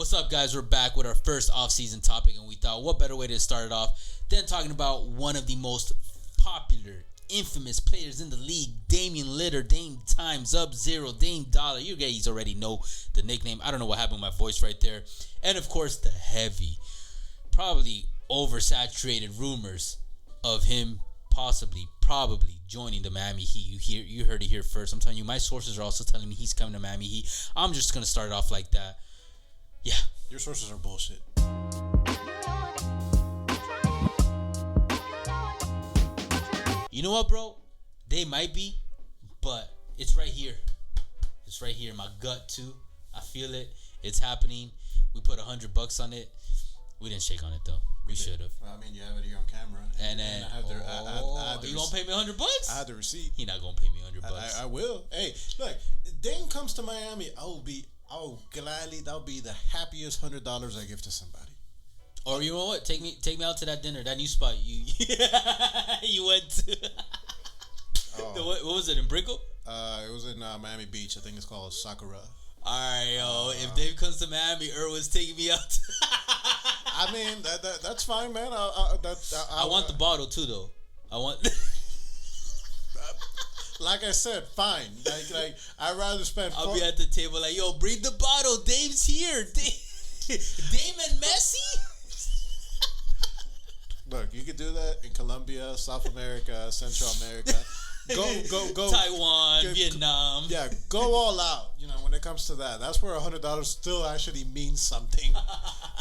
What's up, guys? We're back with our first off-season topic, and we thought, what better way to start it off than talking about one of the most popular, infamous players in the league, Damian Lillard, Dame Times Up Zero, Dame Dollar. You guys already know the nickname. I don't know what happened with my voice right there. And, of course, the heavy, probably oversaturated rumors of him probably joining the Miami Heat. You heard it here first. I'm telling you, my sources are also telling me he's coming to Miami Heat. I'm just going to start it off like that. Yeah. Your sources are bullshit. You know what, bro? They might be, but it's right here. It's right here. My gut, too. I feel it. It's happening. We put $100 on it. We didn't shake on it, though. We should have. Well, I mean, you have it here on camera. And then, you gonna pay me $100? I had the receipt. He not gonna pay me $100. I will. Hey, look, Dame comes to Miami. I'll gladly. That'll be the happiest $100 I give to somebody. Or you know what? Take me out to that dinner, that new spot you went to. What was it in Brickell? It was in Miami Beach. I think it's called Sakura. Alright, yo. If Dave comes to Miami, Irwin's taking me out. I mean, that's fine, man. I want the bottle too, though. I want. Like I said, fine. Like I'd rather spend. I'll be at the table like, yo, bring the bottle. Dave's here. Dame and Messi. Look, you could do that in Colombia, South America, Central America. Go. Taiwan, Vietnam. Yeah, go all out. You know, when it comes to that, that's where $100 still actually means something.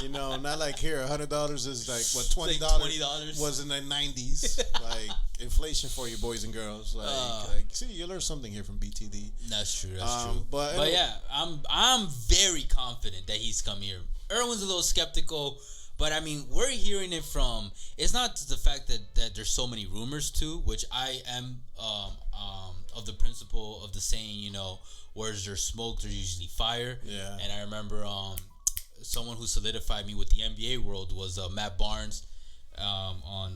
You know, not like here. $100 is like what $20 was in the 90s. Like inflation for you, boys and girls. Like see, you learn something here from BTD. That's true. That's true. But yeah, I'm very confident that he's come here. Erwin's a little skeptical. But, I mean, we're hearing it from, it's not the fact that there's so many rumors, too, which I am of the principle of the saying, you know, where's there's smoke, there's usually fire. Yeah. And I remember someone who solidified me with the NBA world was Matt Barnes on,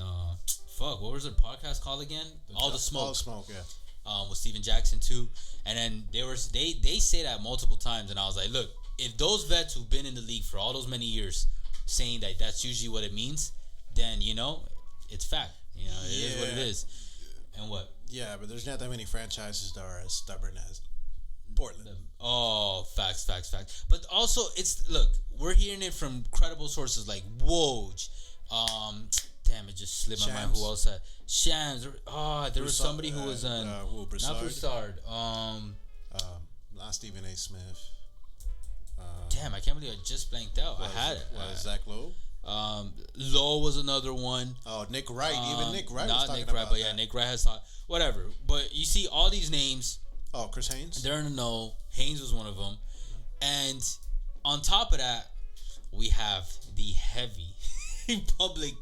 what was their podcast called again? All the Smoke. All the Smoke, yeah. With Steven Jackson, too. And then they say that multiple times, and I was like, look, if those vets who've been in the league for all those many years saying that that's usually what it means, then, you know, it's fact. You know, it is what it is. And what? Yeah, but there's not that many franchises that are as stubborn as Portland. Oh, facts. But also, look, we're hearing it from credible sources like Woj. Damn, it just slipped my mind. Who else had? Shams. Oh, there was somebody who was on. Broussard. Not Broussard. Not Stephen A. Smith. Damn, I can't believe I just blanked out. I had it. Zach Lowe? Lowe was another one. Oh, Nick Wright. Even Nick Wright not was talking Nick Wright, about but that. yeah, Nick Wright has taught. Whatever. But you see all these names. Oh, Chris Haynes? They're in the know. Haynes was one of them. And on top of that, we have the heavy public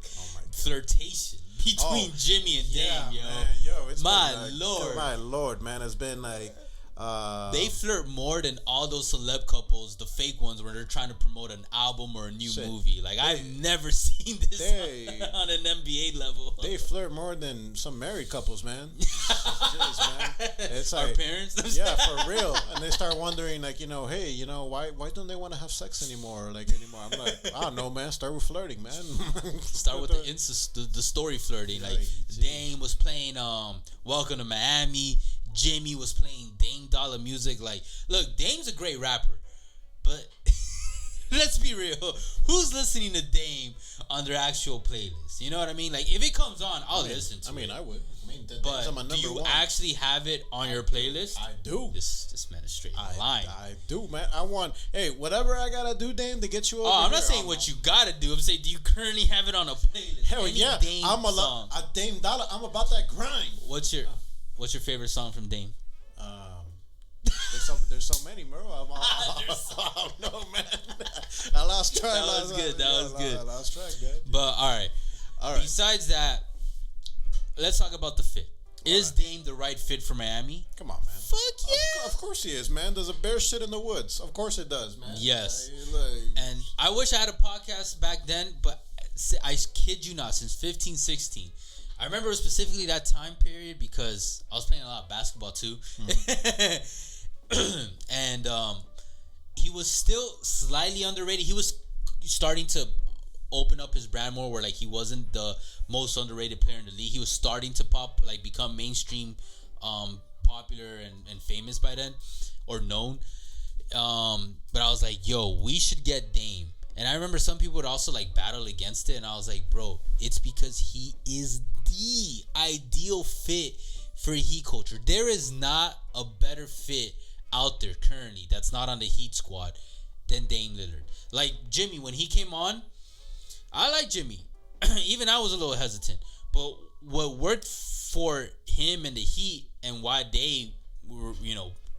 flirtation between Jimmy and Dame, yo. Man, yo, it's my lord. My lord, man. It's been like... they flirt more than all those celeb couples, the fake ones where they're trying to promote an album or a new movie. Like, I've never seen this on an NBA level. They flirt more than some married couples, man. Jeez, man. It's like, our parents? Yeah, for real. And they start wondering, like, you know, hey, you know, why don't they want to have sex anymore? I'm like, I don't know, man. Start with flirting, man. Start with the story flirting. Like, Dame was playing Welcome to Miami. Jimmy was playing Dame Dollar music. Like, look, Dame's a great rapper, but let's be real. Who's listening to Dame on their actual playlist? You know what I mean? Like, if it comes on, I'll listen to it. I mean, I would. But do you actually have it on your playlist? I do. This man is straight lying. I do, man. Hey, whatever I gotta do, Dame, to get you over I'm here, not saying what you gotta do. I'm saying, do you currently have it on a playlist? Hell yeah. Dame I'm song. a Dame Dollar. I'm about that grind. What's your favorite song from Dame? There's so many, bro. I don't know, man. I lost track. That was good. I lost track, man. But all right. Besides that, let's talk about the fit. Is Dame the right fit for Miami? Come on, man. Fuck yeah. Of course he is, man. Does a bear shit in the woods? Of course it does, man. Yes. And I wish I had a podcast back then, but I kid you not, since 15, 16, I remember specifically that time period because I was playing a lot of basketball too. And he was still slightly underrated. He was starting to open up his brand more, where like he wasn't the most underrated player in the league. He was starting to become mainstream, popular and famous by then, or known. But I was like, yo, we should get Dame. And I remember some people would also like battle against it, and I was like, bro, it's because he is the ideal fit for Heat culture. There is not a better fit out there currently that's not on the Heat squad than Dame Lillard. Like Jimmy, when he came on, I like Jimmy. Even I was a little hesitant, but what worked for him and the Heat, and why they were,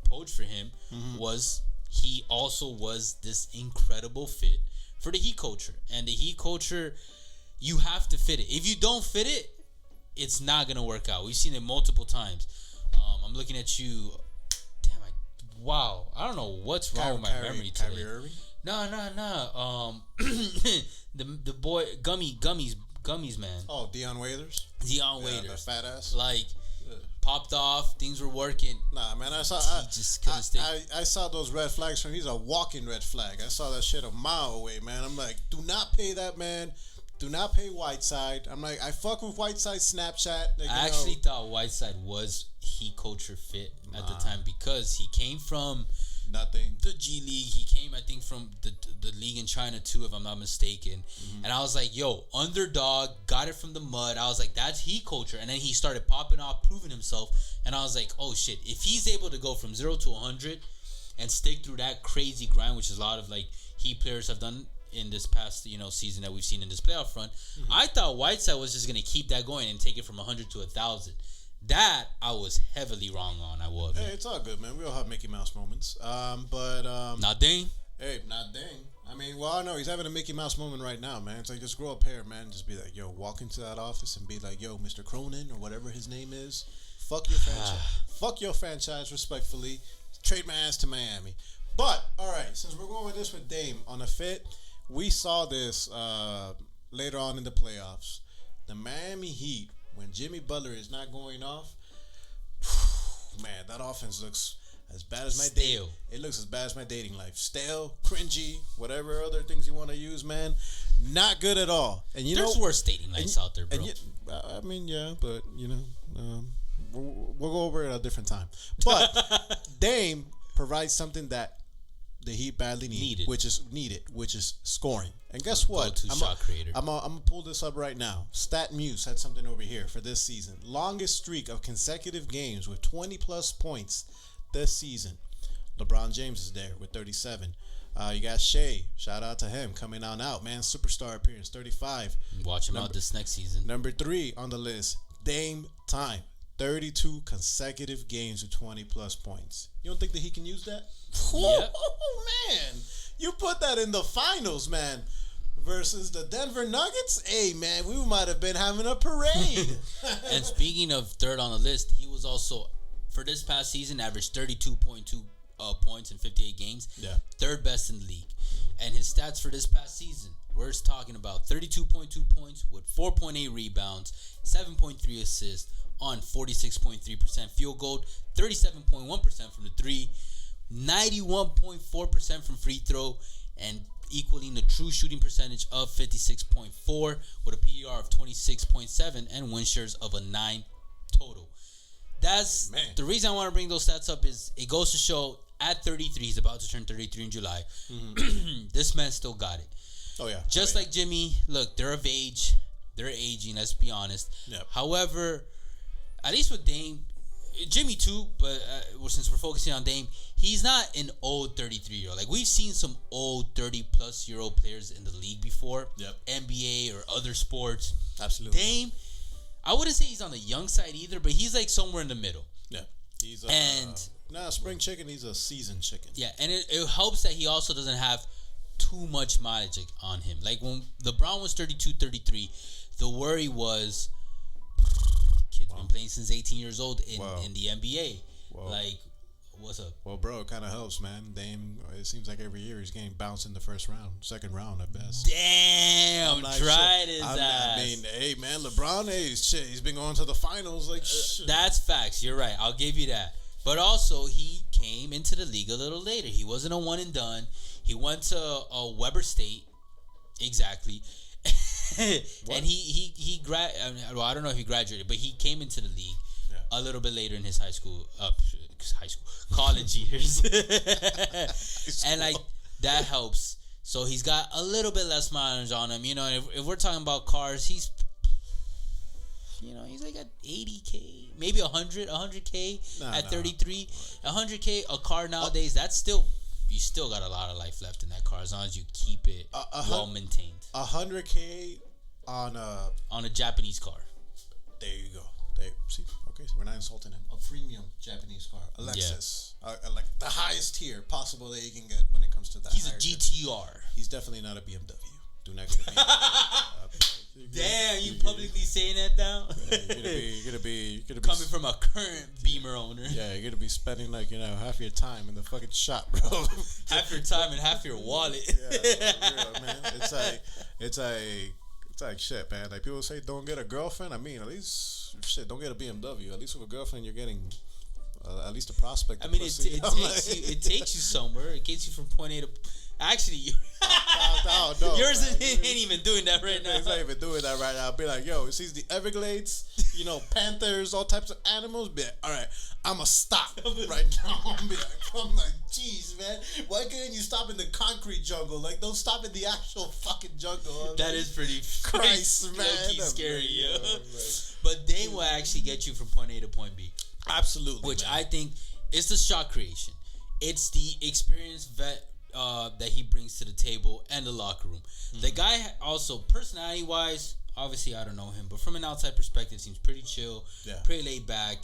poached for him, was he also was this incredible fit for the Heat culture. And the Heat culture, you have to fit it. If you don't fit it, it's not going to work out. We've seen it multiple times. I'm looking at you. Damn, wow. I don't know what's wrong with my memory today. Kyrie Irving? No. The boy, Gummies, man. Oh, Dion Waiters? Waiters. The fat ass. Like, popped off. Things were working. Nah, man, I saw those red flags from him. He's a walking red flag. I saw that shit a mile away, man. I'm like, do not pay that man. Do not pay Whiteside. I'm like, I fuck with Whiteside's Snapchat. Like, I actually thought Whiteside was Heat culture fit at the time, because he came from nothing. The G League. He came, I think, from the league in China too, if I'm not mistaken. And I was like, yo, underdog, got it from the mud. I was like, that's Heat culture. And then he started popping off, proving himself. And I was like, oh shit, if he's able to go from 0 to 100 and stick through that crazy grind, which is a lot of like Heat players have done in this past season that we've seen in this playoff run, I thought Whiteside was just gonna keep that going and take it from 100 to 1,000. That I was heavily wrong on. I will admit. Hey, it's all good, man. We all have Mickey Mouse moments. But not Dame. Hey, not Dame. I mean, well, I know he's having a Mickey Mouse moment right now, man. It's like, just grow a pair, man. Just be like, yo, walk into that office and be like, yo, Mr. Cronin or whatever his name is. Fuck your franchise. Fuck your franchise, respectfully. Trade my ass to Miami. But all right, since we're going with this with Dame on a fit, we saw this later on in the playoffs. The Miami Heat, when Jimmy Butler is not going off, man, that offense looks as bad as my dating. It looks as bad as my dating life. Stale, cringy, whatever other things you want to use, man. Not good at all. And there's worse dating lives out there, bro. I mean, yeah, but we'll go over it at a different time. But Dame provides something that the Heat badly needed, which is scoring. And guess what? Shot creator. I'm gonna pull this up right now. StatMuse had something over here for this season. Longest streak of consecutive games with 20 plus points this season. LeBron James is there with 37. You got Shea. Shout out to him coming on out, man. Superstar appearance, 35. Watch him out this next season. Number 3 on the list, Dame Time. 32 consecutive games with 20 plus points. You don't think that he can use that? Yep. Oh, man. You put that in the finals, man. Versus the Denver Nuggets? Hey, man, we might have been having a parade. And speaking of third on the list, he was also, for this past season, averaged 32.2 points in 58 games. Yeah. Third best in the league. And his stats for this past season, we're talking about 32.2 points with 4.8 rebounds, 7.3 assists, on 46.3% field goal, 37.1% from the three, 91.4% from free throw, and equaling the true shooting percentage of 56.4 with a PER of 26.7 and win shares of a 9 total. That's the reason I want to bring those stats up. Is it goes to show at 33, he's about to turn 33 in July. This man still got it. Oh yeah. Just like Jimmy, look, they're of age. They're aging, let's be honest. Yep. However, at least with Dame, Jimmy too, but since we're focusing on Dame, he's not an old 33-year-old. Like, we've seen some old 30-plus-year-old players in the league before. Yep. NBA or other sports. Absolutely. Dame, I wouldn't say he's on the young side either, but he's like somewhere in the middle. Yeah. He's spring chicken, he's a seasoned chicken. Yeah, and it helps that he also doesn't have too much mileage on him. Like, when LeBron was 32, 33, the worry was, kid's been playing since 18 years old in the NBA. Like, what's up? Well, bro, it kind of helps, man. Dame, it seems like every year he's getting bounced in the first round, second round at best. Damn, tried his ass. I mean, hey, man, LeBron, he's been going to the finals. Like, that's facts. You're right. I'll give you that. But also, he came into the league a little later. He wasn't a one and done. He went to Weber State, exactly. And I don't know if he graduated, but he came into the league a little bit later in his college years. And like that helps. So he's got a little bit less mileage on him. You know, if we're talking about cars, he's like at 80K, maybe 100K at 33. 100K a car nowadays, that's still, you still got a lot of life left in that car as long as you keep it well maintained. 100K on a Japanese car. There you go. See, okay, so we're not insulting him. A premium Japanese car, a Lexus, like the highest tier possible that you can get when it comes to that. He's a GTR. He's definitely not a BMW. Do not get a BMW. Damn, you publicly saying that now? You're gonna be coming from a current Beamer owner. Yeah, you're gonna be spending half your time in the fucking shop, bro. Half your time and half your wallet. Yeah, for real, man. It's like shit, man. Like people say, don't get a girlfriend. I mean, at least shit, don't get a BMW. At least with a girlfriend, you're getting at least a prospect. I mean, it takes you somewhere. It gets you from point A to. Actually, no, yours ain't even doing that right now. It's not even doing that right now. I'll be like, yo, it sees the Everglades, panthers, all types of animals. Be like, all right, I'ma stop right now. I'm like, jeez, man, why couldn't you stop in the concrete jungle? Like, don't stop in the actual fucking jungle. That is pretty Christ, man. Scary, yo. But they will actually get you from point A to point B. Absolutely. Which man. I think is the shot creation. It's the experienced vet that he brings to the table and the locker room. Mm-hmm. The guy also, personality-wise, obviously I don't know him, but from an outside perspective, seems pretty chill, pretty laid back.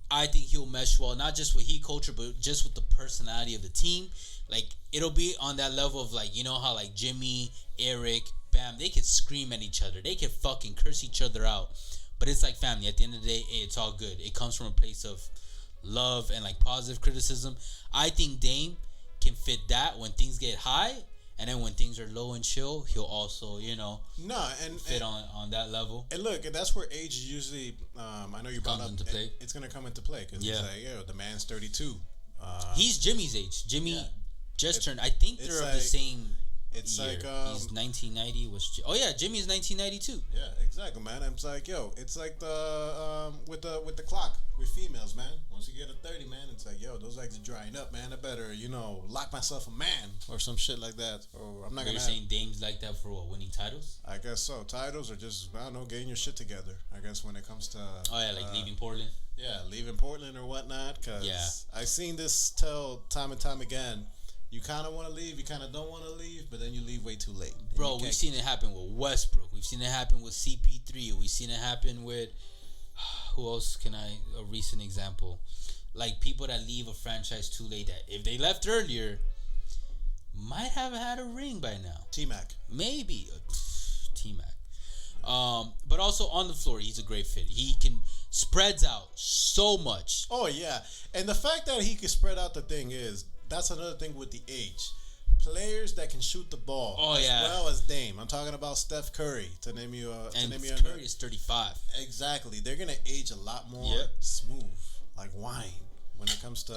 I think he'll mesh well, not just with heat culture, but just with the personality of the team. Like, it'll be on that level of, like, you know how, like, Jimmy, Eric, Bam, they could scream at each other. They could fucking curse each other out. But it's like family. At the end of the day, it's all good. It comes from a place of love and, like, positive criticism. I think Dame can fit that when things get high, and then when things are low and chill, he'll also, fit on that level. And look, that's where age usually, I know you brought up, it's going to come into play, because it's like, the man's 32. He's Jimmy's age. Jimmy just turned, I think they're of the same It's year. Like he's 1990 was. Oh yeah, Jimmy is 1992. Yeah, exactly, man. It's like it's like the with the clock with females, man. Once you get a 30, man, it's like those legs are drying up, man. I better lock myself a man or some shit like that. Or I'm not gonna. You're saying Dame's like that for what, winning titles? I guess so. Titles or just I don't know, getting your shit together. I guess when it comes to leaving Portland. Yeah, leaving Portland or whatnot. Cause I've seen this tell time and time again. You kind of want to leave, you kind of don't want to leave, but then you leave way too late. Bro, we've seen it happen with Westbrook. We've seen it happen with CP3. We've seen it happen with, who else a recent example? Like people that leave a franchise too late that if they left earlier, might have had a ring by now. T-Mac. Maybe. T-Mac. But also on the floor, he's a great fit. He can spreads out so much. Oh, yeah. And the fact that he can spread out, the thing is, that's another thing with the age. Players that can shoot the ball as well as Dame. I'm talking about Steph Curry to name you. Curry is 35. Exactly. They're gonna age a lot more smooth, like wine, when it comes to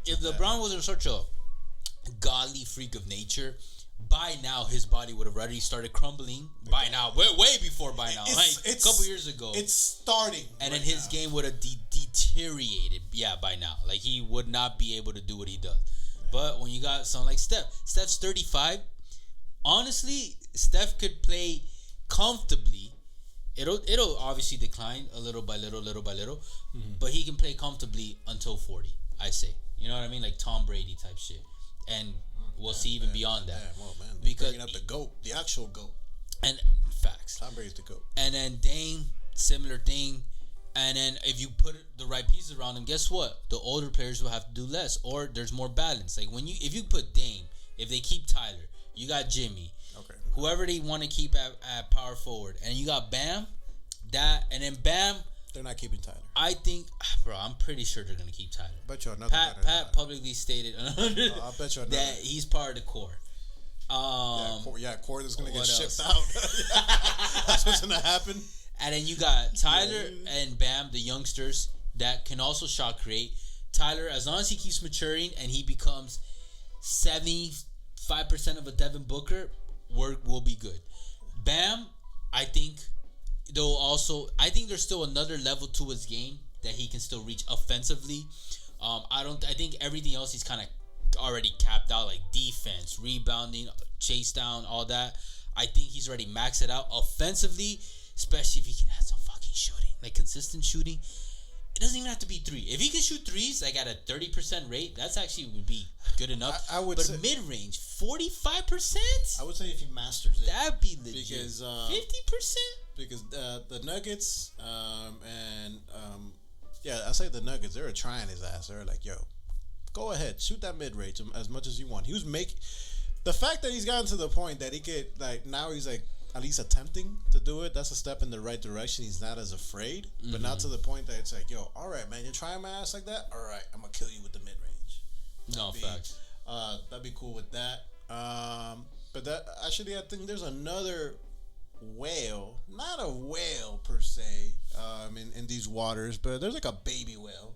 if LeBron wasn't such a godly freak of nature, by now his body would have already started crumbling. By now, way before by now, a couple years ago. It's starting, and then his game would have deteriorated. Yeah, by now, like he would not be able to do what he does. But when you got someone like Steph's 35. Honestly, Steph could play comfortably. It'll obviously decline a little by little, mm-hmm. But he can play comfortably until 40. I say, you know what I mean, like Tom Brady type shit, and we'll see even beyond that. Yeah, well, man, because bringing up the GOAT, the actual GOAT, and facts. Tom Brady's the GOAT, and then Dame, similar thing. And then if you put the right pieces around him, guess what? The older players will have to do less, or there's more balance. Like if you put Dame, if they keep Tyler, you got Jimmy, whoever they want to keep at power forward, and you got Bam, and then Bam. They're not keeping Tyler. I think, bro, I'm pretty sure they're gonna keep Tyler. Bet you another. Pat publicly stated I'll bet you that he's part of the core. Core is gonna get shipped out. That's what's gonna happen. And then you got Tyler and Bam, the youngsters that can also shot create. Tyler, as long as he keeps maturing and he becomes 75% of a Devin Booker, we'll be good. Bam, I think I think there's still another level to his game that he can still reach offensively. I think everything else he's kind of already capped out, like defense, rebounding, chase down, all that. I think he's already maxed it out offensively, especially if he can have some fucking shooting, like consistent shooting. It doesn't even have to be three. If he can shoot threes like at a 30% rate, that's actually would be good enough. I would but say mid range, 45%. I would say if he masters it, that'd be legit. Because 50%. Because the Nuggets I say the Nuggets, they were trying his ass. They were like, yo, go ahead, shoot that mid range as much as you want. He was the fact that he's gotten to the point that he could, like, now he's like at least attempting to do it. That's a step in the right direction. He's not as afraid, but not to the point that it's like, yo, all right, man, you're trying my ass like that. All right, I'm gonna kill you with the mid range. No facts. That'd be cool with that. But that actually, I think there's another whale, not a whale per se, in these waters, but there's like a baby whale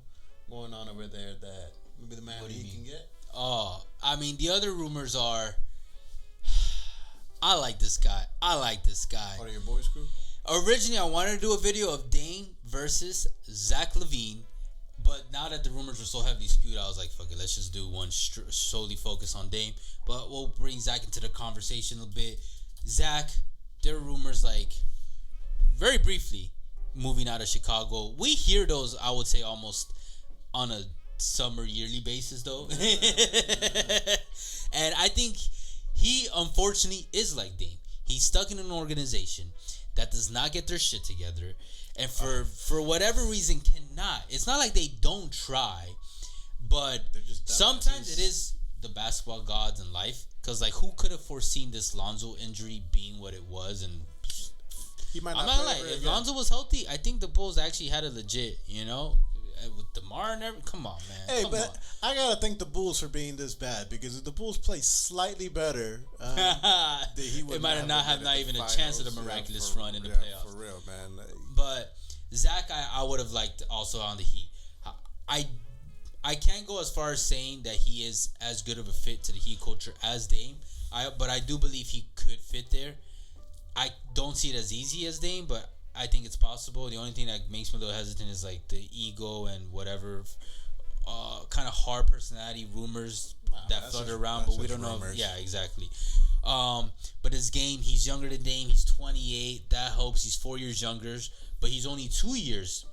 going on over there that maybe the man can get. Oh, I mean, the other rumors are, I like this guy. Part of your boys crew? Originally, I wanted to do a video of Dame versus Zach LaVine, but now that the rumors were so heavily skewed, I was like, fuck it, let's just do one solely focus on Dame. But we'll bring Zach into the conversation a bit. Zach, there are rumors, like, very briefly, moving out of Chicago. We hear those, I would say, almost on a summer yearly basis, though. And I think he, unfortunately, is like Dame. He's stuck in an organization that does not get their shit together, and for whatever reason cannot. It's not like they don't try, but sometimes it is the basketball gods in life. Because, like, who could have foreseen this Lonzo injury being what it was? And he might not. I'm not gonna lie, if Lonzo was healthy, I think the Bulls actually had a legit, with DeMar and everything. Come on, man. Hey, but I gotta thank the Bulls for being this bad, because if the Bulls play slightly better, he would might not have even a chance at a miraculous run in the playoffs. For real, man. But Zach, I would have liked also on the Heat. I can't go as far as saying that he is as good of a fit to the Heat culture as Dame. But I do believe he could fit there. I don't see it as easy as Dame, but I think it's possible. The only thing that makes me a little hesitant is like the ego and whatever kind of hard personality rumors that flutter around, but we don't know. Yeah, exactly. But his game, he's younger than Dame. He's 28. That helps. He's 4 years younger, but he's only 2 years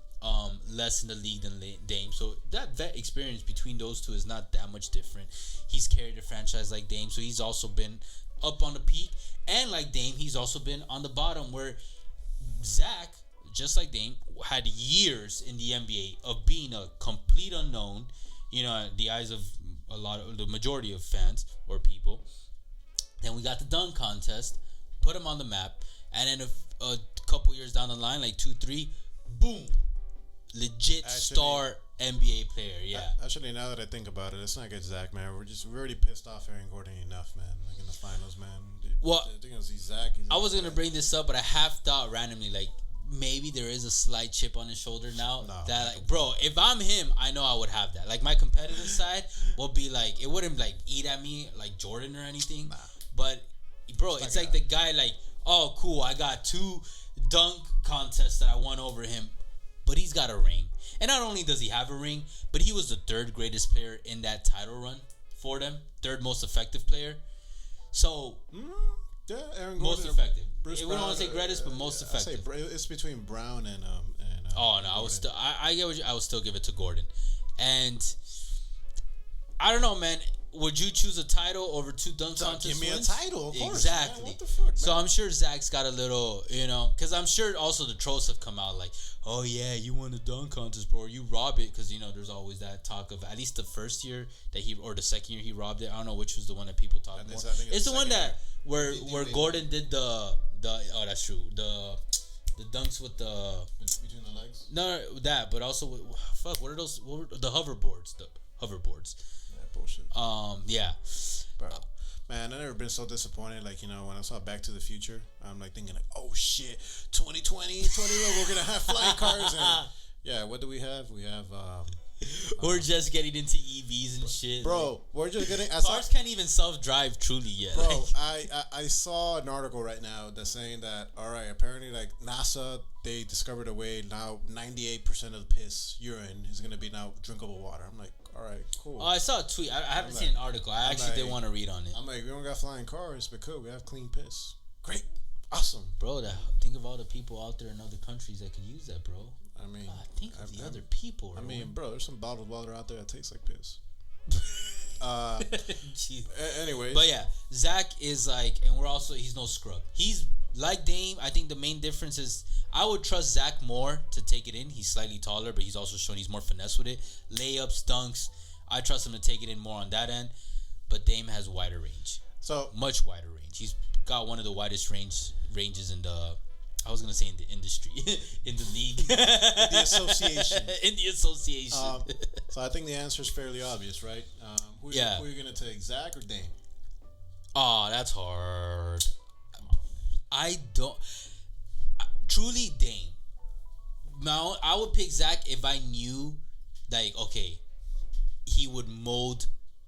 less in the league than Dame. So that vet experience between those two is not that much different. He's carried a franchise like Dame, so he's also been up on the peak. And like Dame, he's also been on the bottom, where Zach, just like Dame, had years in the NBA of being a complete unknown, the eyes of the majority of fans or people. Then we got the dunk contest, put him on the map, and then a couple years down the line, like 2-3, boom, legit star NBA player. Yeah. Actually, now that I think about it, let's not get Zach, man. We're already pissed off Aaron Gordon enough, man. Like in the finals, man. Well, they're gonna see Zach. I was gonna bring this up, but I half thought randomly, like, maybe there is a slight chip on his shoulder now. No, that, like, bro, if I'm him, I know I would have that. Like, my competitive side would be like, it wouldn't like eat at me like Jordan or anything. Nah. But bro, it's like the guy, like, oh cool, I got 2 dunk contests that I won over him, but he's got a ring. And not only does he have a ring, but he was the 3rd greatest player in that title run for them, 3rd most effective player. So yeah, Aaron Gordon, most effective. We Bruce don't Brown, want to say greatest, but most effective. It's between Brown and oh no, I would still give it to Gordon. And I don't know, man. Would you choose a title over 2 dunk contests? Give me a title, of course. Exactly. Man, what the fuck, man? So I'm sure Zach's got a little, because I'm sure also the trolls have come out like, oh yeah, you won the dunk contest, bro. Or you rob it, because there's always that talk of at least the first year that or the second year he robbed it. I don't know which was the one that people talk more. It's the one that where Gordon did the oh, that's true, the dunks with the between the legs. No, that, but also what are those? The hoverboards? The hoverboards. Bullshit. Yeah. Bro, man, I've never been so disappointed. Like, when I saw Back to the Future, I'm like thinking like, oh shit, 2020, we're gonna have flying cars. And yeah, what do we have? We have We're just getting into EVs and shit, bro. We're just getting cars can't even self-drive truly yet, bro. I saw an article right now that's saying that apparently like NASA, they discovered a way now 98% of the piss urine is gonna be now drinkable water. I'm like, all right, cool. Oh, I saw a tweet. I haven't seen an article. I actually did want to read on it. I'm like, we don't got flying cars, but cool, we have clean piss. Great, awesome, bro. Think of all the people out there in other countries that could use that, bro. I mean, think of the other people. I mean, bro, there's some bottled water out there that tastes like piss. Anyways, but yeah, Zach is like, and he's no scrub. He's like Dame. I think the main difference is I would trust Zach more to take it in. He's slightly taller, but he's also shown he's more finesse with it. Layups, dunks. I trust him to take it in more on that end. But Dame has wider range. So much wider range. He's got one of the widest ranges in the. I was gonna say in the industry, in the league, in the association. In the association. So I think the answer is fairly obvious, right? Who are you gonna take, Zach or Dame? Oh, that's hard. I don't. Truly, Dame. Now, I would pick Zach if I knew, like, okay, he would mold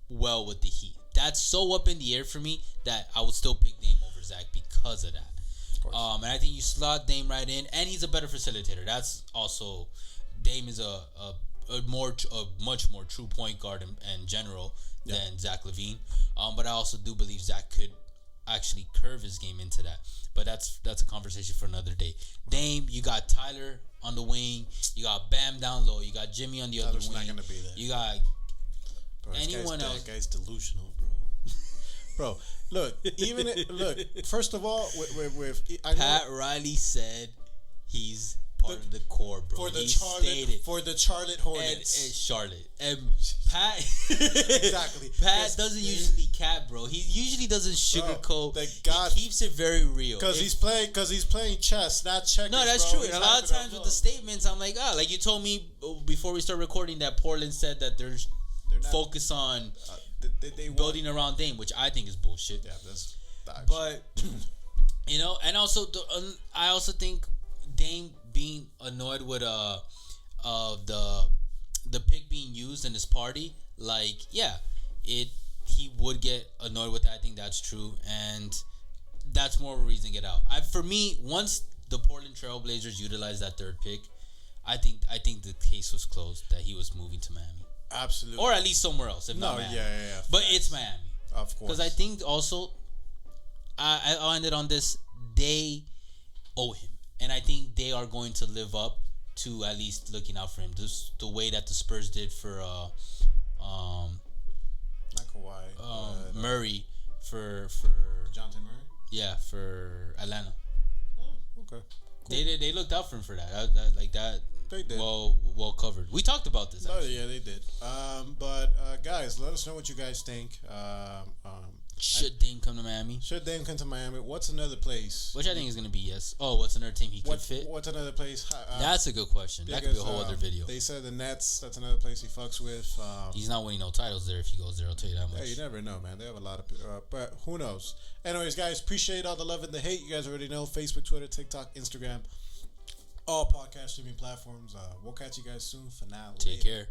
well with the Heat. That's so up in the air for me that I would still pick Dame over Zach because of that. And I think you slot Dame right in, and he's a better facilitator. That's also Dame is a much more true point guard in general than Zach LaVine. But I also do believe Zach could actually curve his game into that. But that's a conversation for another day. Dame, you got Tyler on the wing, you got Bam down low, you got Jimmy on the other wing. Not gonna be there. You got anyone else? That guy's delusional, bro. Bro, look. First of all, with Pat Riley said he's part of the core, bro. For the Charlotte Hornets. And Charlotte. And Pat exactly. Pat doesn't usually cap, bro. He usually doesn't sugarcoat. He keeps it very real. Because he's playing chess, not checkers. No, that's true. And a lot of times with the statements, I'm like, like you told me before we start recording that Portland said that they're not focused on they building around Dame, which I think is bullshit. Yeah, that's but and also I also think Dame being annoyed with the pick being used in his party, like he would get annoyed with that. I think that's true, and that's more of a reason to get out. For me, once the Portland Trailblazers utilized that third pick, I think the case was closed that he was moving to Miami. Absolutely, or at least somewhere else. If not Miami. Yeah. But it's Miami, of course. Because I think also, I'll end it on this. They owe him, and I think they are going to live up to at least looking out for him. Just the way that the Spurs did for not Kawhi, Murray for Jonathan Murray. Yeah, for Atlanta. Oh, okay. Cool. They looked out for him for that. That. They did. Well covered. We talked about this. Oh yeah, they did. But guys, let us know what you guys think. Should Dame come to Miami? Should Dame come to Miami? What's another place? Which I think is going to be yes. Oh, what's another team he could fit? What's another place? That's a good question. That could be a whole other video. They said the Nets. That's another place he fucks with. He's not winning no titles there if he goes there. I'll tell you that much. Yeah, you never know, man. They have a lot of, but who knows? Anyways, guys, appreciate all the love and the hate. You guys already know: Facebook, Twitter, TikTok, Instagram, all podcast streaming platforms. We'll catch you guys soon. For now, take care.